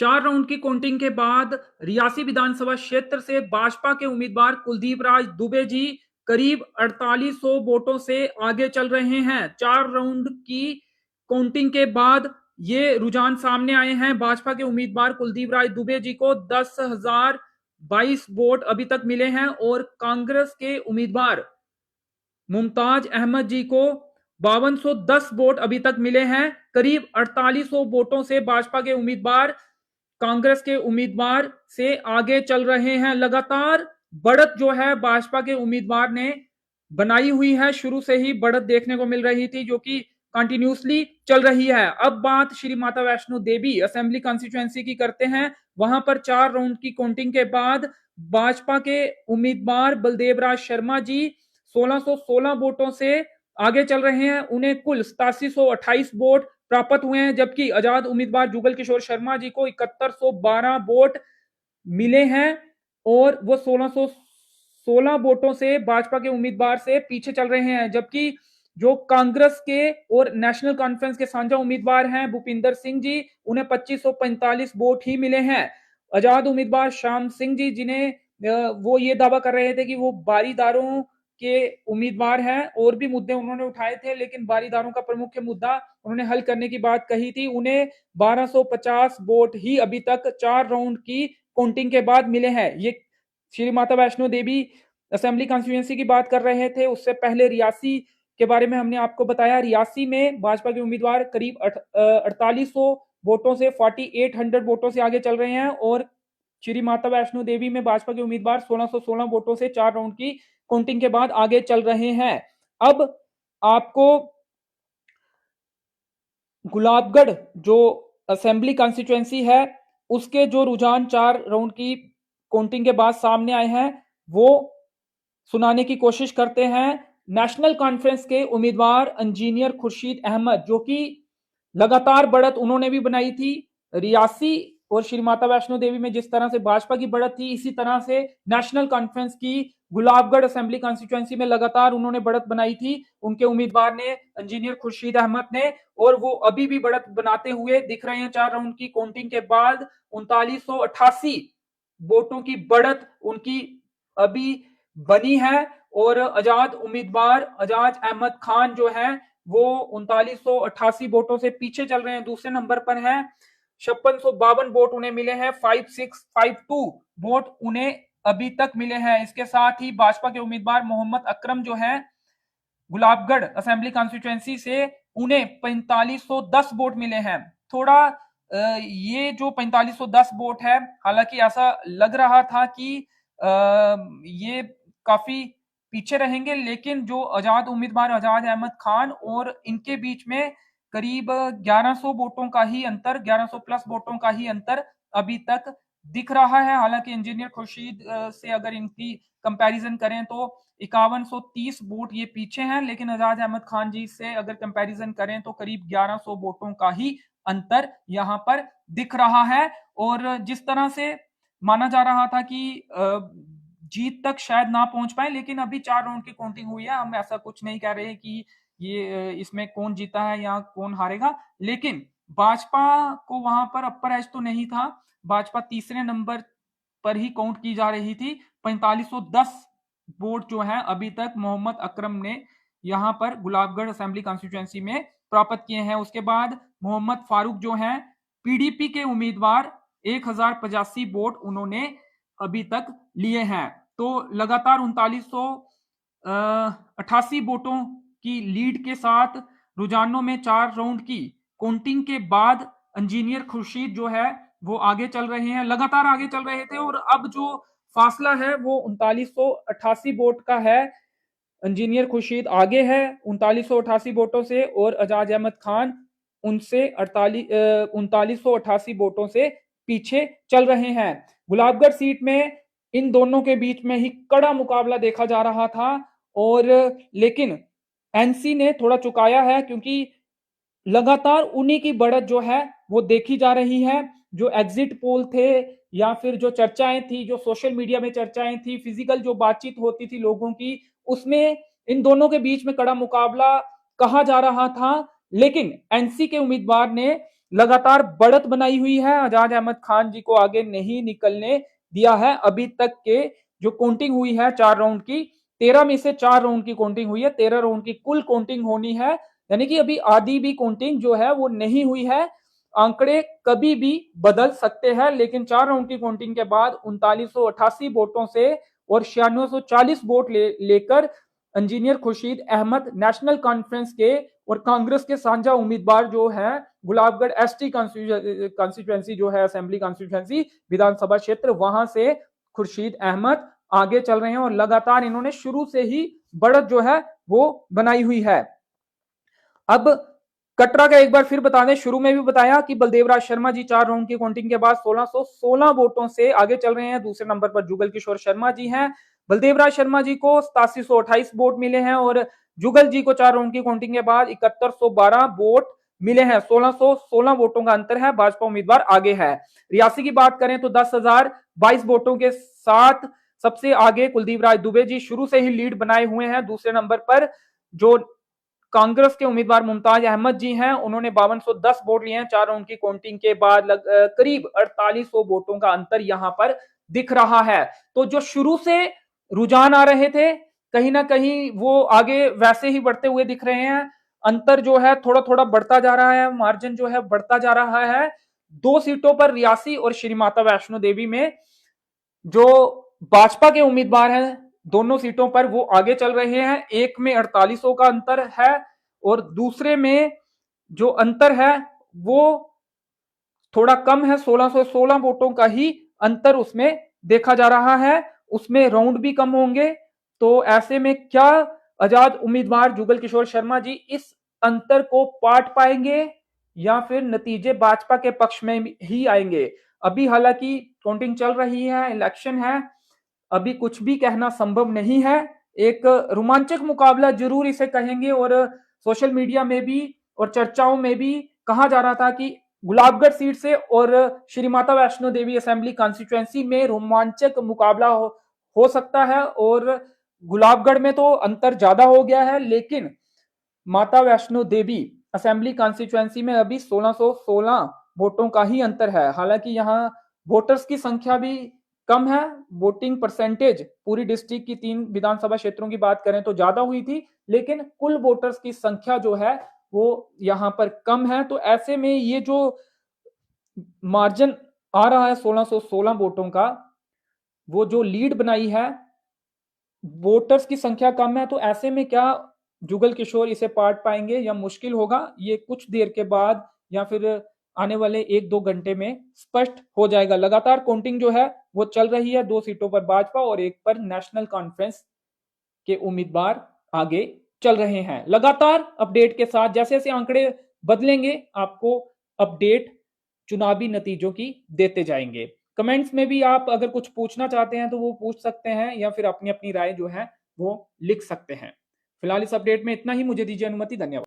4 round की counting के बाद रियासी विधानसभा क्षेत्र से भाजपा के उम्मीदवार कुलदीप राज दुबे जी करीब 4800 वोटों से आगे चल रहे हैं। 4 राउंड की काउंटिंग के बाद ये रुझान सामने आए हैं। भाजपा के उम्मीदवार कुलदीप राज दुबे जी को 10,022 वोट अभी तक मिले हैं और कांग्रेस के उम्मीदवार मुमताज अहमद जी को 5210 वोट अभी तक मिले हैं। करीब 4800 वोटों से भाजपा के उम्मीदवार कांग्रेस के उम्मीदवार से आगे चल रहे हैं। लगातार बढ़त जो है भाजपा के उम्मीदवार ने बनाई हुई है। शुरू से ही बढ़त देखने को मिल रही थी जो कि कंटिन्यूसली चल रही है। अब बात श्री माता वैष्णो देवी असेंबली कॉन्स्टिट्यूएंसी की करते हैं। वहां पर 4 राउंड की काउंटिंग के बाद भाजपा के उम्मीदवार बलदेव राज शर्मा जी 1616 वोटों से आगे चल रहे हैं। उन्हें कुल 8728 वोट प्राप्त हुए हैं, जबकि आजाद उम्मीदवार जुगल किशोर शर्मा जी को 7112 वोट मिले हैं और वो 1616 वोटों से भाजपा के उम्मीदवार से पीछे चल रहे हैं। जबकि जो कांग्रेस के और नेशनल कॉन्फ्रेंस के साझा उम्मीदवार हैं भूपिंदर सिंह जी, उन्हें 2545 वोट ही मिले हैं। आजाद उम्मीदवार श्याम सिंह जी, जिन्हें वो ये दावा कर रहे थे कि वो बारीदारों के उम्मीदवार हैं, और भी मुद्दे उन्होंने उठाए थे, लेकिन बारीदारों का प्रमुख मुद्दा उन्होंने हल करने की बात कही थी। उन्हें 1250 वोट ही अभी तक 4 राउंड की काउंटिंग के बाद मिले हैं। ये श्री माता वैष्णो देवी असेंबली कॉन्स्टिट्यूएंसी की बात कर रहे थे। उससे पहले रियासी के बारे में हमने आपको बताया। रियासी में भाजपा के उम्मीदवार करीब 4800 वोटों से 4800 वोटों से आगे चल रहे हैं और श्री माता वैष्णो देवी में भाजपा के उम्मीदवार 1616 वोटों से 4 राउंड की काउंटिंग के बाद आगे चल रहे हैं। अब आपको गुलाबगढ़ जो असेंबली कॉन्स्टिट्यूएंसी है उसके जो रुझान 4 राउंड की काउंटिंग के बाद सामने आए हैं वो सुनाने की कोशिश करते हैं। नेशनल कॉन्फ्रेंस के उम्मीदवार इंजीनियर खुर्शीद अहमद, जो कि लगातार बढ़त उन्होंने भी बनाई थी। रियासी और श्री माता वैष्णो देवी में जिस तरह से भाजपा की बढ़त थी, इसी तरह से नेशनल कॉन्फ्रेंस की गुलाबगढ़ असेंबली कॉन्स्टिट्यूएंसी में लगातार उन्होंने बढ़त बनाई थी। उनके उम्मीदवार ने इंजीनियर खुर्शीद अहमद ने, और वो अभी भी बढ़त बनाते हुए दिख रहे हैं। 4 राउंड की काउंटिंग के बाद 3988 वोटों की बढ़त उनकी अभी बनी है और आजाद उम्मीदवार आजाद अहमद खान जो है वो 3988 वोटों से पीछे चल रहे हैं। दूसरे नंबर पर है 5652 वोट उन्हें मिले हैं। 5652 वोट उन्हें अभी तक मिले हैं। इसके साथ ही भाजपा के उम्मीदवार मोहम्मद अकरम जो है गुलाबगढ़ असेंबली कॉन्स्टिट्यूएंसी से, उन्हें 4510 वोट मिले हैं। थोड़ा ये जो 4510 वोट है, हालांकि ऐसा लग रहा था कि ये काफी पीछे रहेंगे, लेकिन जो आजाद उम्मीदवार आजाद अहमद खान और इनके बीच में करीब 1100 वोटों का ही अंतर, 1100 प्लस वोटों का ही अंतर अभी तक दिख रहा है। हालांकि इंजीनियर खुर्शीद से अगर इनकी कंपैरिजन करें तो 5130 वोट ये पीछे हैं, लेकिन आजाद अहमद खान जी से अगर कंपैरिजन करें तो करीब 1100 वोटों का ही अंतर यहां पर दिख रहा है। और जिस तरह से माना जा रहा था कि जीत तक शायद ना पहुंच पाए, लेकिन अभी 4 राउंड की काउंटिंग हुई है। हम ऐसा कुछ नहीं कह रहे कि ये इसमें कौन जीता है या कौन हारेगा, लेकिन भाजपा को वहां पर अपर एज तो नहीं था। भाजपा तीसरे नंबर पर ही काउंट की जा रही थी। 4510 वोट जो है अभी तक मोहम्मद अकरम ने यहां पर गुलाबगढ़ असेंबली कॉन्स्टिट्यूएंसी में प्राप्त किए हैं। उसके बाद मोहम्मद फारूक जो हैं पीडीपी के उम्मीदवार 1085 वोट उन्होंने अभी तक लिए हैं। तो लगातार 3988 वोटों की लीड के साथ रुझानों में 4 राउंड की काउंटिंग के बाद इंजीनियर खुर्शीद जो है वो आगे चल रहे हैं, लगातार आगे चल रहे थे, और अब जो फासला है वो 3988 वोट का है। इंजीनियर खुर्शीद आगे है 3988 वोटों से और आजाद अहमद खान उनसे 3988 वोटों से पीछे चल रहे हैं। गुलाबगढ़ सीट में इन दोनों के बीच में ही कड़ा मुकाबला देखा जा रहा था, और लेकिन एनसी ने थोड़ा चुकाया है, क्योंकि लगातार उन्हीं की बढ़त जो है वो देखी जा रही है। जो एग्जिट पोल थे या फिर जो चर्चाएं थी, जो सोशल मीडिया में चर्चाएं थी, फिजिकल जो बातचीत होती थी लोगों की, उसमें इन दोनों के बीच में कड़ा मुकाबला कहा जा रहा था। लेकिन एनसी के उम्मीदवार ने लगातार बढ़त बनाई हुई है। एजाज अहमद खान जी को आगे नहीं निकलने दिया है। अभी तक के जो काउंटिंग हुई है 4 राउंड की, 13 में से 4 राउंड की काउंटिंग हुई है, 13 राउंड की कुल काउंटिंग होनी है, यानी कि अभी आधी भी काउंटिंग जो है वो नहीं हुई है। आंकड़े कभी भी बदल सकते हैं, लेकिन 4 राउंड की काउंटिंग के बाद 3988 वोटों से और 9640 वोट लेकर engineer Khurshid Ahmad national conference के और कांग्रेस के साझा उम्मीदवार जो है गुलाबगढ़ एसटी कॉन्स्टिट्यूएंसी जो है असेंबली कॉन्स्टिट्यूएंसी विधानसभा क्षेत्र, वहां से खुर्शीद अहमद आगे चल रहे हैं और लगातार इन्होंने शुरू से ही बढ़त जो है वो बनाई हुई है। अब कटरा का एक बार फिर बता दें, शुरू में भी बताया कि बलदेवराज शर्मा जी 4 राउंड की काउंटिंग के बाद 1616 वोटों से आगे चल रहे हैं। दूसरे नंबर पर जुगल किशोर शर्मा जी हैं। बलदेवराज शर्मा जी को 8728 वोट मिले हैं और जुगल जी को 4 राउंड की काउंटिंग के बाद 7112 वोट मिले हैं। 1616 वोटों का अंतर है, भाजपा उम्मीदवार आगे है। रियासी की बात करें तो 10,022 वोटों के साथ सबसे आगे कुलदीप राज दुबे जी शुरू से ही लीड बनाए हुए हैं। दूसरे नंबर पर जो कांग्रेस के उम्मीदवार मुमताज अहमद जी हैं, उन्होंने 5210 वोट लिए हैं। 4 राउंड की काउंटिंग के बाद करीब 4800 वोटों का अंतर यहां पर दिख रहा है। तो जो शुरू से रुझान आ रहे थे, कहीं ना कहीं वो आगे वैसे ही बढ़ते हुए दिख रहे हैं। अंतर जो है थोड़ा थोड़ा बढ़ता जा रहा है, मार्जिन जो है बढ़ता जा रहा है। 2 सीटों पर रियासी और श्री माता वैष्णो देवी में जो भाजपा के उम्मीदवार हैं, दोनों सीटों पर वो आगे चल रहे हैं। एक में 4800 का अंतर है और दूसरे में जो अंतर है वो थोड़ा कम है, 1616 वोटों का ही अंतर उसमें देखा जा रहा है। उसमें राउंड भी कम होंगे। तो ऐसे में क्या आजाद उम्मीदवार जुगल किशोर शर्मा जी इस अंतर को पाट पाएंगे या फिर नतीजे भाजपा के पक्ष में ही आएंगे? अभी हालांकि काउंटिंग चल रही है, इलेक्शन है, अभी कुछ भी कहना संभव नहीं है। एक रोमांचक मुकाबला जरूर इसे कहेंगे और सोशल मीडिया में भी और चर्चाओं में भी कहा जा रहा था कि गुलाबगढ़ सीट से और श्री माता वैष्णो देवी असेंबली कॉन्स्टिट्यूएंसी में रोमांचक मुकाबला हो सकता है। और गुलाबगढ़ में तो अंतर ज्यादा हो गया है, लेकिन माता वैष्णो देवी असेंबली कॉन्स्टिट्यूएंसी में अभी 1616 वोटों का ही अंतर है। हालांकि यहाँ वोटर्स की संख्या भी कम है। वोटिंग परसेंटेज पूरी डिस्ट्रिक्ट की 3 विधानसभा क्षेत्रों की बात करें तो ज्यादा हुई थी, लेकिन कुल वोटर्स की संख्या जो है वो यहां पर कम है। तो ऐसे में ये जो मार्जिन आ रहा है 1616 वोटों का, वो जो लीड बनाई है, वोटर्स की संख्या कम है, तो ऐसे में क्या जुगल किशोर इसे पाट पाएंगे या मुश्किल होगा? ये कुछ देर के बाद या फिर आने वाले 1-2 घंटे में स्पष्ट हो जाएगा। लगातार काउंटिंग जो है वो चल रही है। 2 सीटों पर भाजपा और एक पर नेशनल कॉन्फ्रेंस के उम्मीदवार आगे चल रहे हैं। लगातार अपडेट के साथ जैसे जैसे आंकड़े बदलेंगे, आपको अपडेट चुनावी नतीजों की देते जाएंगे। कमेंट्स में भी आप अगर कुछ पूछना चाहते हैं तो वो पूछ सकते हैं या फिर अपनी अपनी राय जो है वो लिख सकते हैं। फिलहाल इस अपडेट में इतना ही। मुझे दीजिए अनुमति। धन्यवाद।